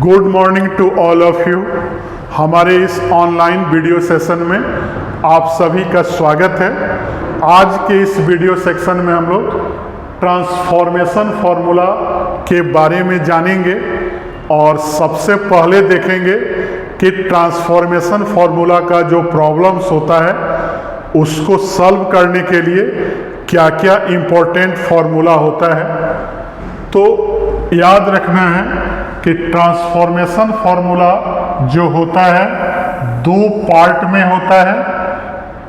Good morning to all of you. हमारे इस online video session में आप सभी का स्वागत है। आज के इस वीडियो सेक्शन में हम लोग ट्रांसफॉर्मेशन फार्मूला के बारे में जानेंगे और सबसे पहले देखेंगे कि ट्रांसफॉर्मेशन फार्मूला का जो प्रॉब्लम्स होता है उसको सॉल्व करने के लिए क्या क्या इम्पोर्टेंट फार्मूला होता है। तो याद रखना है कि ट्रांसफॉर्मेशन फार्मूला जो होता है दो पार्ट में होता है।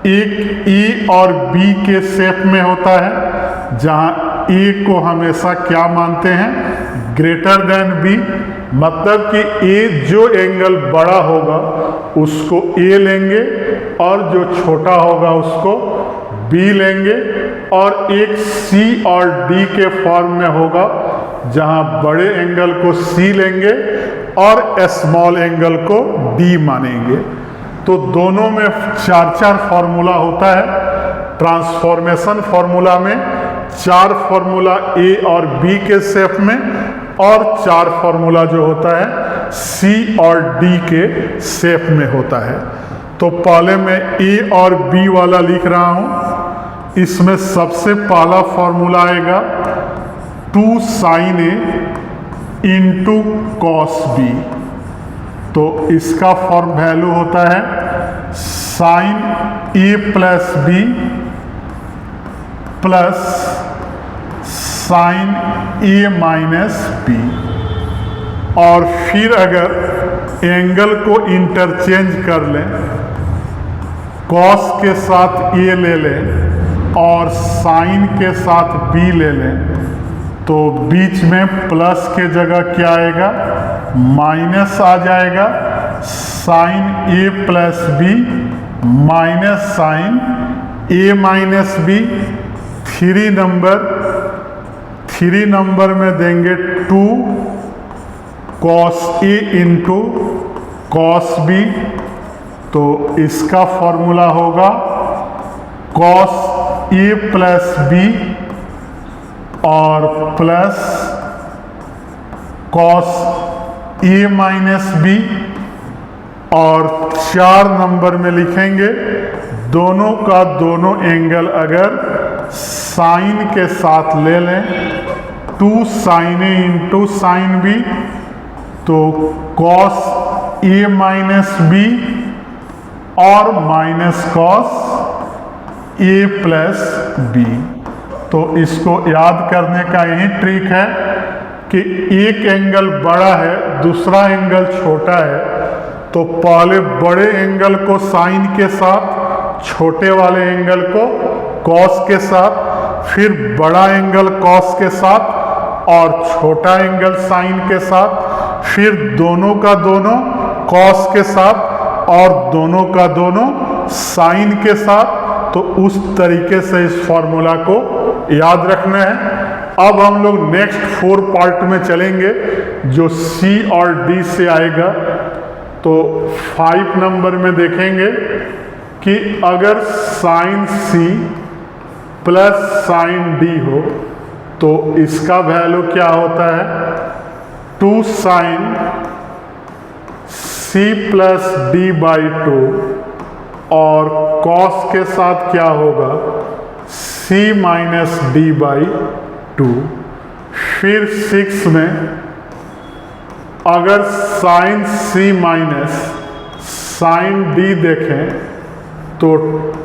एक ए और बी के शेप में होता है, जहाँ ए को हमेशा क्या मानते हैं, ग्रेटर देन बी। मतलब कि ए जो एंगल बड़ा होगा उसको ए लेंगे और जो छोटा होगा उसको बी लेंगे, और एक सी और डी के फॉर्म में होगा जहां बड़े एंगल को सी लेंगे और स्मॉल एंगल को डी मानेंगे। तो दोनों में चार चार फार्मूला होता है। ट्रांसफॉर्मेशन फार्मूला में चार फार्मूला ए और बी के शेप में और चार फार्मूला जो होता है सी और डी के शेप में होता है। तो पहले मैं ए और बी वाला लिख रहा हूं। इसमें सबसे पहला फार्मूला आएगा 2 sin A into cos B. तो इसका फॉर्म वैल्यू होता है sine A plus B plus sine A minus B. और फिर अगर एंगल को इंटरचेंज कर लें, कॉस के साथ ए ले लें और साइन के साथ बी ले लें, तो बीच में प्लस के जगह क्या आएगा, माइनस आ जाएगा। Sign A plus B minus sign A minus B. 3 number में देंगे 2 cos A into cos B. तो इसका फॉर्मूला होगा कॉस ए प्लस बी और plus cos A minus B. और 4 नंबर में लिखेंगे दोनों का दोनों एंगल अगर साइन के साथ ले लें, 2 साइन ए इंटू साइन बी, तो कॉस ए माइनस बी और minus cos A plus B. तो इसको याद करने का यही ट्रिक है कि एक एंगल बड़ा है दूसरा एंगल छोटा है, तो पहले बड़े एंगल को साइन के साथ, छोटे वाले एंगल को कॉस के साथ, फिर बड़ा एंगल कॉस के साथ और छोटा एंगल साइन के साथ, फिर दोनों का दोनों कॉस के साथ और दोनों का दोनों साइन के साथ। तो उस तरीके से इस फॉर्मूला को याद रखना है। अब हम लोग नेक्स्ट 4 पार्ट में चलेंगे जो सी और डी से आएगा। तो 5 नंबर में देखेंगे कि अगर sine C plus sine D हो तो इसका वैल्यू क्या होता है, 2 sine C plus D by 2। और कॉस के साथ क्या होगा, सी माइनस डी बाई 2। फिर 6 में अगर sine C minus sine D देखें तो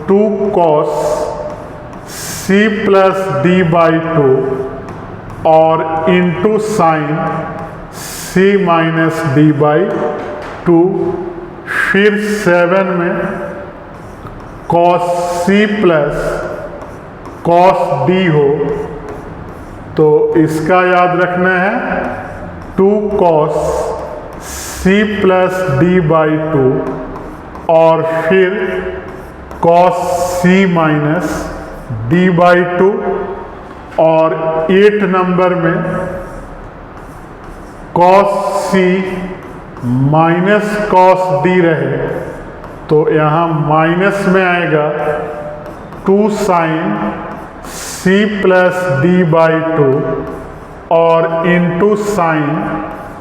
2 cos C plus D by 2 और into sine C minus D by 2। फिर 7 में cos C plus cos D हो तो इसका याद रखना है 2 cos C plus D by 2 और फिर cos C minus D by 2। और 8 नंबर में cos C minus cos D रहे तो यहाँ माइनस में आएगा 2 sine C plus D by 2 और into sine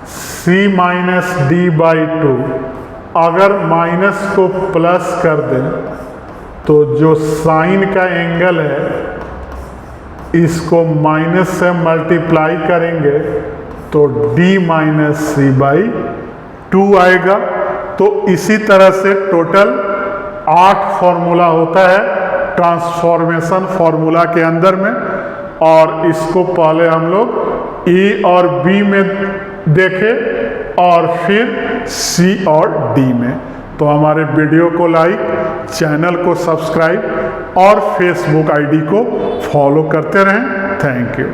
c minus D by two, अगर माइनस को प्लस कर दें तो जो साइन का एंगल है इसको माइनस से मल्टीप्लाई करेंगे तो d minus C by two आएगा। तो इसी तरह से टोटल 8 फॉर्मूला होता है ट्रांसफॉर्मेशन फॉर्मूला के अंदर में, और इसको पहले हम लोग ए और बी में देखे और फिर सी और डी में। तो हमारे वीडियो को लाइक, चैनल को सब्सक्राइब और फेसबुक आईडी को फॉलो करते रहें। Thank you.